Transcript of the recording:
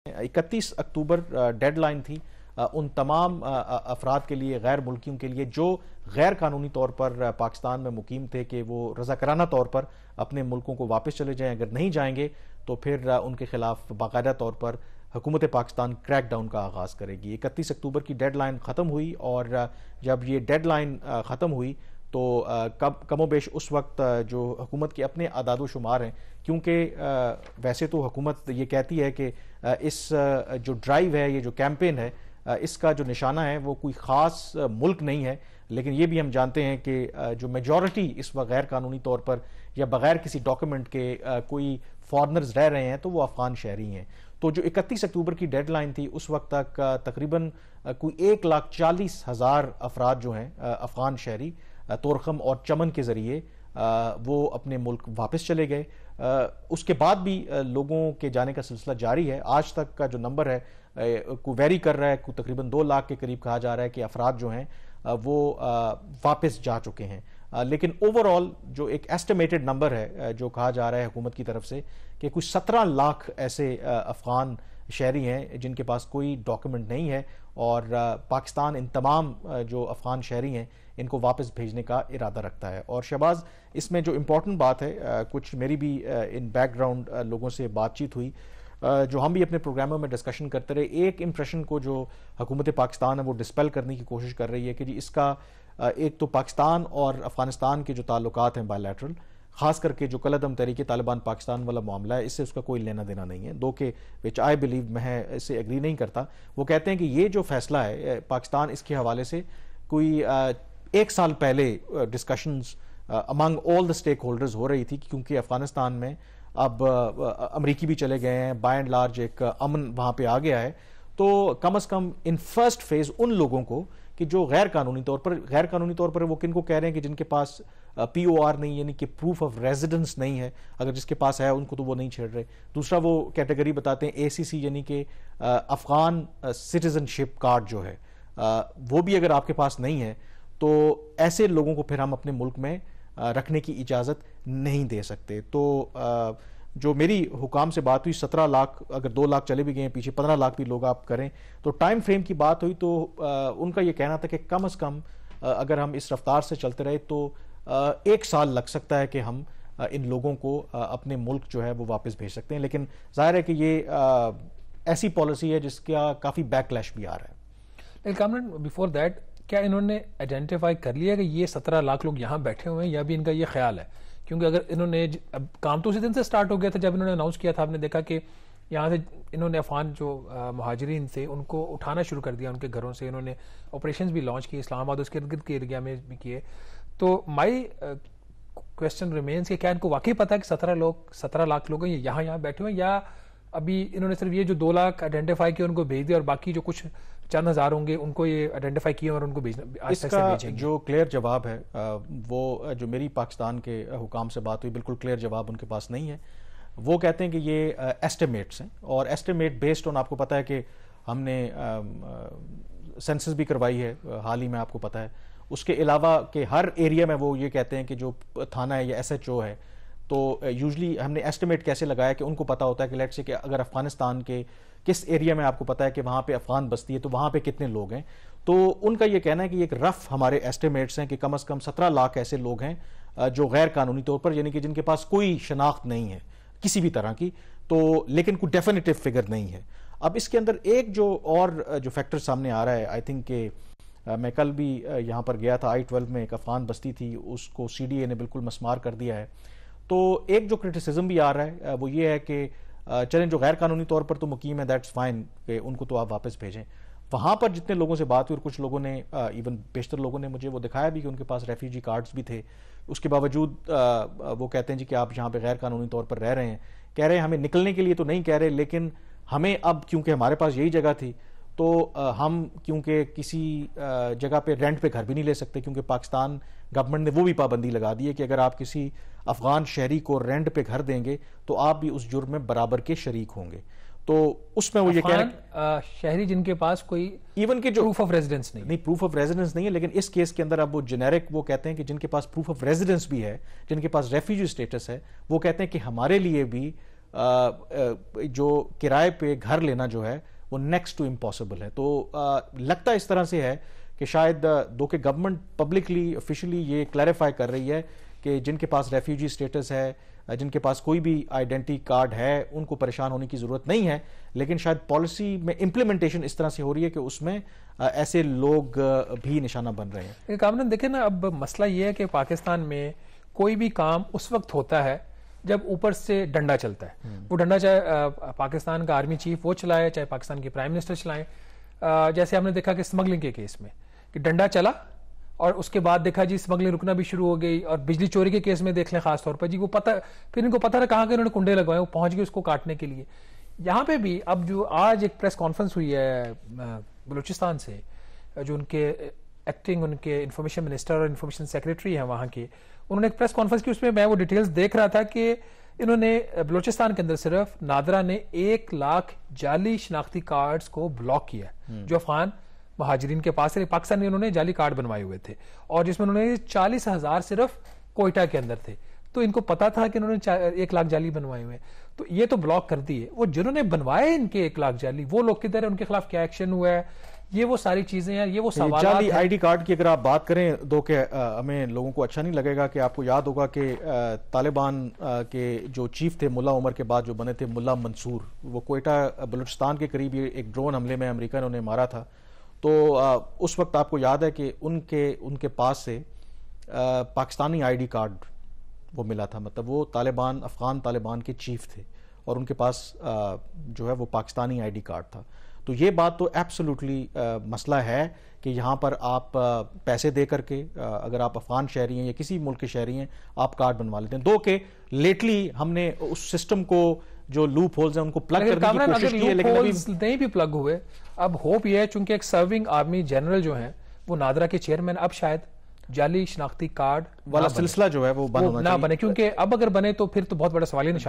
31 اکتوبر dead line تھی ان تمام افراد کے لیے، غیر ملکیوں کے لیے جو غیر قانونی طور پر پاکستان میں مقیم تھے، کہ وہ رضاکارانہ طور پر اپنے ملکوں کو واپس چلے جائیں۔ اگر نہیں جائیں گے تو پھر ان کے خلاف باقاعدہ طور پر حکومت پاکستان کریک ڈاؤن کا آغاز کرے گی۔ 31 اکتوبر کی ڈیڈ لائن ختم ہوئی، اور جب یہ ڈیڈ لائن ختم ہوئی تو کم و بیش اس وقت جو حکومت کے اپنے اعداد و شمار ہیں، کیونکہ ویسے تو حکومت یہ کہتی ہے کہ اس جو ڈرائیو ہے، یہ جو کیمپین ہے، اس کا جو نشانہ ہے وہ کوئی خاص ملک نہیں ہے، لیکن یہ بھی ہم جانتے ہیں کہ جو میجورٹی اس وقت غیر قانونی طور پر یا بغیر کسی ڈاکیومنٹ کے کوئی فارنرز رہ رہے ہیں تو وہ افغان شہری ہیں۔ تو جو 31 اکتوبر کی ڈیڈ لائن تھی اس وقت تک تقریباً کوئی 1,40,000 افراد جو ہیں افغان شہری طورخم اور چمن کے ذریعے وہ اپنے ملک واپس چلے گئے۔ اس کے بعد بھی لوگوں کے جانے کا سلسلہ جاری ہے۔ آج تک کا جو نمبر ہے کو ویری کر رہا ہے، کو تقریباً 2 لاکھ کے قریب کہا جا رہا ہے کہ افراد جو ہیں وہ واپس جا چکے ہیں، لیکن اوورآل جو ایک ایسٹیمیٹڈ نمبر ہے جو کہا جا رہا ہے حکومت کی طرف سے کہ کچھ 17 لاکھ ایسے افغان شہری ہیں جن کے پاس کوئی ڈاکیومنٹ نہیں ہے، اور پاکستان ان تمام جو افغان شہری ہیں ان کو واپس بھیجنے کا ارادہ رکھتا ہے۔ اور شہباز، اس میں جو امپورٹنٹ بات ہے، کچھ میری بھی ان بیک گراؤنڈ لوگوں سے بات چیت ہوئی، جو ہم بھی اپنے پروگراموں میں ڈسکشن کرتے رہے، ایک امپریشن کو جو حکومت پاکستان ہے وہ ڈسپیل کرنے کی کوشش کر رہی ہے کہ جی اس کا ایک تو پاکستان اور افغانستان کے جو تعلقات ہیں بائیلیٹرل، خاص کر کے جو کالعدم تحریک طالبان پاکستان والا معاملہ ہے، اس سے اس کا کوئی لینا دینا نہیں ہے، دو کہ وچ آئی بلیو، میں اس سے ایگری نہیں کرتا۔ وہ کہتے ہیں کہ یہ جو فیصلہ ہے پاکستان اس کے حوالے سے کوئی 1 سال پہلے discussions among all the stakeholders ہو رہی تھی، کیونکہ افغانستان میں اب امریکی بھی چلے گئے ہیں، بائی اینڈ لارج ایک امن وہاں پہ آ گیا ہے، تو کم از کم ان فرسٹ فیز ان لوگوں کو کہ جو غیر قانونی طور پر وہ کن کو کہہ رہے ہیں کہ جن کے پاس پی او آر نہیں، یعنی کہ پروف آف ریزیڈنس نہیں ہے، اگر جس کے پاس ہے ان کو تو وہ نہیں چھیڑ رہے۔ دوسرا وہ کیٹیگری بتاتے ہیں ACC، یعنی کہ افغان سٹیزن شپ کارڈ جو ہے، وہ بھی اگر آپ کے پاس نہیں ہے تو ایسے لوگوں کو پھر ہم اپنے ملک میں رکھنے کی اجازت نہیں دے سکتے۔ تو جو میری حکام سے بات ہوئی، 17 لاکھ، اگر 2 لاکھ چلے بھی گئے ہیں پیچھے، 15 لاکھ بھی لوگ آپ کریں تو ٹائم فریم کی بات ہوئی، تو ان کا یہ کہنا تھا کہ کم از کم اگر ہم اس رفتار سے چلتے رہے تو 1 سال لگ سکتا ہے کہ ہم ان لوگوں کو اپنے ملک جو ہے وہ واپس بھیج سکتے ہیں، لیکن ظاہر ہے کہ یہ ایسی پالیسی ہے جس کا کافی بیک لیش بھی آ رہا ہے۔ کامران، بیفور دیٹ، کیا انہوں نے آئیڈینٹیفائی کر لیا کہ یہ 17 لاکھ لوگ یہاں بیٹھے ہوئے ہیں، یا بھی ان کا یہ خیال ہے؟ کیونکہ اگر انہوں نے کام تو اسی دن سے سٹارٹ ہو گیا تھا جب انہوں نے اناؤنس کیا تھا، آپ نے دیکھا کہ یہاں سے انہوں نے افغان جو مہاجرین تھے ان کو اٹھانا شروع کر دیا ان کے گھروں سے، انہوں نے آپریشنز بھی لانچ کیے اسلام آباد اس کے ارد گرد کے ایریا میں بھی کیے۔ تو مائی کویسچن ریمینز کہ کیا ان کو واقعی پتا ہے کہ 17 لاکھ لوگ ہیں یہ یہاں بیٹھے ہوئے ہیں، یا ابھی انہوں نے صرف یہ جو 2 لاکھ آئیڈینٹیفائی کیا ان کو بھیج دیا، اور باقی جو کچھ چند ہزار ہوں گے ان کو یہ آئیڈینٹیفائی کیا اور ان کو بھیجنا؟ اس کا جو کلیئر جواب ہے، وہ جو میری پاکستان کے حکام سے بات ہوئی، بالکل کلیئر جواب ان کے پاس نہیں ہے۔ وہ کہتے ہیں کہ یہ ایسٹیمیٹس ہیں، اور ایسٹیمیٹ بیسڈ آن، آپ کو پتا ہے کہ ہم نے سینسس بھی کروائی ہے حال ہی میں، آپ کو پتا ہے، اس کے علاوہ کہ ہر ایریا میں وہ یہ کہتے ہیں کہ جو تھانہ ہے یا SHO ہے، تو یوزلی ہم نے ایسٹیمیٹ کیسے لگایا کہ ان کو پتا ہوتا ہے کہ لیٹ سے کہ اگر افغانستان کے کس ایریا میں آپ کو پتا ہے کہ وہاں پہ افغان بستی ہے تو وہاں پہ کتنے لوگ ہیں، تو ان کا یہ کہنا ہے کہ ایک رف ہمارے ایسٹیمیٹس ہیں کہ کم از کم 17 لاکھ ایسے لوگ ہیں جو غیر قانونی طور پر، یعنی کہ جن کے پاس کوئی شناخت نہیں ہے کسی بھی طرح کی، تو لیکن کوئی ڈیفینیٹو فگر نہیں ہے۔ اب اس کے اندر ایک جو اور جو فیکٹر سامنے آ رہا ہے، آئی تھنک کہ میں کل بھی یہاں پر گیا تھا، I-12 میں ایک افغان بستی تھی، اس کو CDA نے بالکل مسمار کر دیا ہے۔ تو ایک جو کرٹیسزم بھی آ رہا ہے وہ یہ ہے کہ چلیں جو غیر قانونی طور پر تو مقیم ہے دیٹس فائن، کہ ان کو تو آپ واپس بھیجیں۔ وہاں پر جتنے لوگوں سے بات ہوئی، اور کچھ لوگوں نے ایون بیشتر لوگوں نے مجھے وہ دکھایا بھی کہ ان کے پاس ریفیوجی کارڈز بھی تھے، اس کے باوجود وہ کہتے ہیں جی کہ آپ یہاں پہ غیر قانونی طور پر رہ رہے ہیں، کہہ رہے ہیں ہمیں نکلنے کے لیے تو نہیں کہہ رہے، لیکن ہمیں اب کیونکہ ہمارے پاس یہی جگہ تھی تو ہم کیونکہ کسی جگہ پہ رینٹ پہ گھر بھی نہیں لے سکتے، کیونکہ پاکستان گورنمنٹ نے وہ بھی پابندی لگا دی ہے کہ اگر آپ کسی افغان شہری کو رینٹ پہ گھر دیں گے تو آپ بھی اس جرم میں برابر کے شریک ہوں گے۔ تو اس میں وہ یہ کہہ رہے ہیں شہری جن کے پاس کوئی ایون کہ جو پروف آف ریزیڈنس نہیں، پروف آف ریزیڈنس نہیں ہے، لیکن اس کیس کے اندر اب وہ جنیرک وہ کہتے ہیں کہ جن کے پاس پروف آف ریزیڈنس بھی ہے، جن کے پاس ریفیوجی اسٹیٹس ہے، وہ کہتے ہیں کہ ہمارے لیے بھی جو کرائے پہ گھر لینا جو ہے وہ نیکسٹ ٹو امپاسبل ہے. تو لگتا اس طرح سے ہے کہ شاید دو کہ گورنمنٹ پبلکلی آفیشلی یہ کلیریفائی کر رہی ہے کہ جن کے پاس ریفیوجی سٹیٹس ہے, جن کے پاس کوئی بھی آئیڈینٹی کارڈ ہے, ان کو پریشان ہونے کی ضرورت نہیں ہے, لیکن شاید پالیسی میں امپلیمنٹیشن اس طرح سے ہو رہی ہے کہ اس میں ایسے لوگ بھی نشانہ بن رہے ہیں. کامران دیکھیں نا, اب مسئلہ یہ ہے کہ پاکستان میں کوئی بھی کام اس وقت ہوتا ہے جب اوپر سے ڈنڈا چلتا ہے. وہ ڈنڈا چاہے پاکستان کا آرمی چیف وہ چلائے, چاہے پاکستان کے پرائم منسٹر چلائیں. جیسے ہم نے دیکھا کہ اسمگلنگ کے کیس میں کہ ڈنڈا چلا اور اس کے بعد دیکھا جی اسمگلنگ رکنا بھی شروع ہو گئی, اور بجلی چوری کے کیس میں دیکھ لیں خاص طور پر, جی وہ پتہ پھر ان کو پتہ نہ کہاں کہ انہوں نے کنڈے لگوائے, وہ پہنچ گئے اس کو کاٹنے کے لیے. یہاں پہ بھی اب جو آج ایک پریس کانفرنس ہوئی ہے بلوچستان سے, جو ان کے ایکٹنگ ان کے انفارمیشن منسٹر اور انفارمیشن سیکریٹری ہیں وہاں کے, انہوں نے ایک پریس کانفرنس کی, اس میں وہ ڈیٹیلز دیکھ رہا تھا کہ انہوں نے بلوچستان کے اندر صرف نادرا نے 1 لاکھ جعلی شناختی کارڈز کو بلاک کیا جو افغان مہاجرین کے پاس, پاکستان نے انہوں نے جعلی کارڈ بنوائے ہوئے تھے, اور جس میں انہوں نے 40,000 صرف کوئٹہ کے اندر تھے. تو ان کو پتا تھا کہ انہوں نے 1 لاکھ جعلی بنوائے ہوئے, تو یہ تو بلاک کر دیے. وہ جنہوں نے بنوائے ان کے 1 لاکھ جعلی, وہ لوگ کدھر ہیں, ان کے خلاف کیا ایکشن ہوا ہے, یہ وہ ساری چیزیں ہیں, یہ وہ سوالات ہیں. جعلی آئی ڈی کارڈ کی اگر آپ بات کریں دو کہ ہمیں لوگوں کو اچھا نہیں لگے گا کہ آپ کو یاد ہوگا کہ طالبان کے جو چیف تھے ملا عمر کے بعد جو بنے تھے ملا منصور, وہ کوئٹہ بلوچستان کے قریب ایک ڈرون حملے میں امریکہ نے مارا تھا. تو اس وقت آپ کو یاد ہے کہ ان کے پاس سے پاکستانی آئی ڈی کارڈ وہ ملا تھا, مطلب وہ افغان طالبان کے چیف تھے اور ان کے پاس جو ہے وہ پاکستانی آئی ڈی کارڈ تھا. تو یہ بات تو ایبسولوٹلی مسئلہ ہے کہ یہاں پر آپ پیسے دے کر کے اگر آپ افغان شہری ہیں یا کسی ملک کے شہری ہیں آپ کارڈ بنوا لیتے ہیں. دو کہ لیٹلی ہم نے اس سسٹم کو جو لوپ ہولز ہیں ان کو پلگ کرنے کی کوشش کی ہے, لیکن ابھی نہیں بھی پلگ ہوئے. اب ہوپ یہ ہے چونکہ ایک سرونگ آرمی جنرل جو ہیں وہ نادرا کے چیئرمین, اب شاید جعلی شناختی کارڈ والا سلسلہ جو ہے وہ بند ہونا نہ بنے, کیونکہ اب اگر بنے تو پھر تو بہت بڑا سوالی نشان